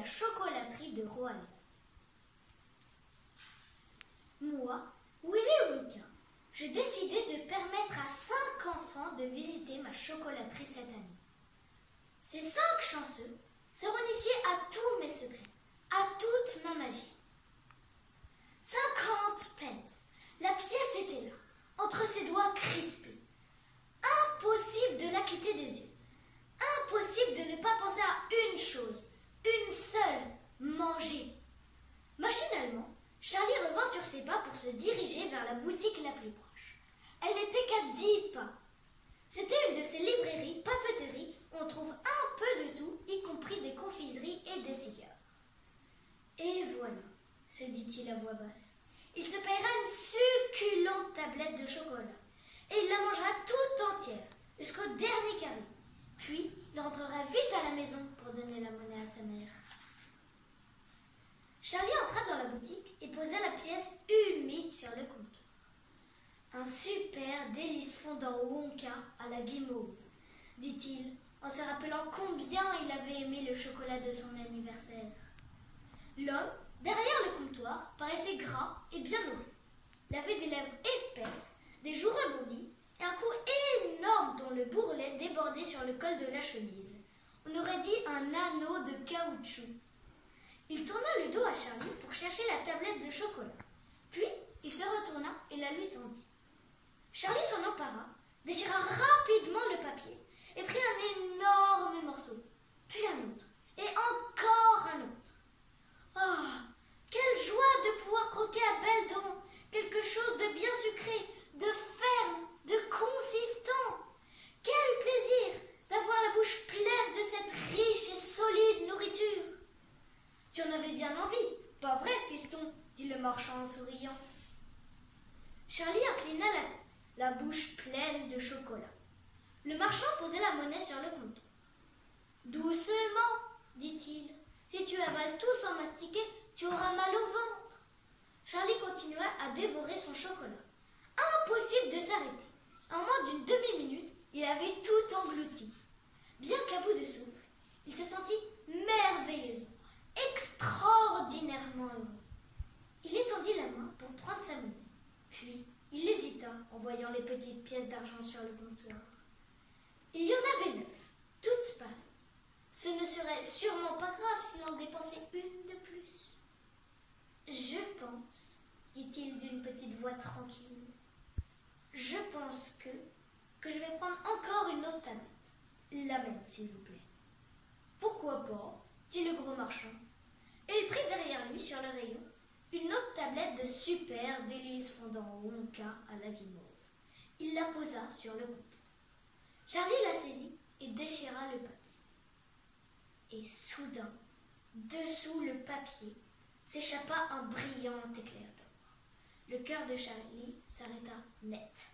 la chocolaterie de Roanne. Moi, Willy Wonka, j'ai décidé de permettre à 5 enfants de visiter ma chocolaterie cette année. Ces 5 chanceux seront initiés à tous mes secrets, à toute ma magie. 50 pence. La pièce était là, entre ses doigts crispés. Impossible de la quitter des yeux. Impossible de ne pas penser à une chose, une seule, manger. Machinalement, Charlie revint sur ses pas pour se diriger vers la boutique la plus proche. Elle n'était qu'à 10 pas. C'était une de ces librairies, papeteries, où on trouve un peu de tout, y compris des confiseries et des cigares. Et voilà, se dit-il à voix basse, il se paiera une succulente tablette de chocolat, et il la mangera toute entière, jusqu'au dernier carré. Puis, il rentrera vite à la maison pour donner la monnaie à sa mère. Charlie entra dans la boutique et posa la pièce humide sur le comptoir. Un super délice fondant Wonka à la guimauve, dit-il, en se rappelant combien il avait aimé le chocolat de son anniversaire. L'homme, derrière le comptoir, paraissait gras et bien nourri. Il avait des lèvres épaisses, des joues rebondies et un cou énorme dont le bourrelet débordait sur le col de la chemise. On aurait dit un anneau de caoutchouc. Il tourna le dos à Charlie pour chercher la tablette de chocolat. Puis, il se retourna et la lui tendit. Charlie s'en empara, déchira rapidement le papier et prit un énorme morceau, puis un autre, et encore un autre. Oh, quelle joie de pouvoir croquer à belles dents quelque chose de bien sucré, de ferme, de consistant. Quel plaisir d'avoir la bouche pleine de cette riche et solide nourriture. Tu en avais bien envie, pas vrai, fiston, dit le marchand en souriant. Charlie inclina la tête, la bouche pleine de chocolat. Le marchand posait la monnaie sur le comptoir. Doucement, dit-il. Si tu avales tout sans mastiquer, tu auras mal au ventre. Charlie continua à dévorer son chocolat. Impossible de s'arrêter. En moins d'une demi-minute, il avait tout englouti. Bien qu'à bout de souffle, il se sentit merveilleusement, extraordinairement heureux. Il étendit la main pour prendre sa monnaie. Puis, il hésita en voyant les petites pièces d'argent sur le comptoir. Il y en avait 9, toutes pâles. Ce ne serait sûrement pas grave s'il en dépensait une de plus. Je pense, dit-il d'une petite voix tranquille, je pense que je vais prendre encore une autre tablette. La mienne, s'il vous plaît. Pourquoi pas, dit le gros marchand. Et il prit derrière lui, sur le rayon, une autre tablette de super délice fondant Wonka à la guimauve. Il la posa sur le comptoir. Charlie la saisit et déchira le papier. Et soudain, dessous le papier, s'échappa un brillant éclair d'or. Le cœur de Charlie s'arrêta net.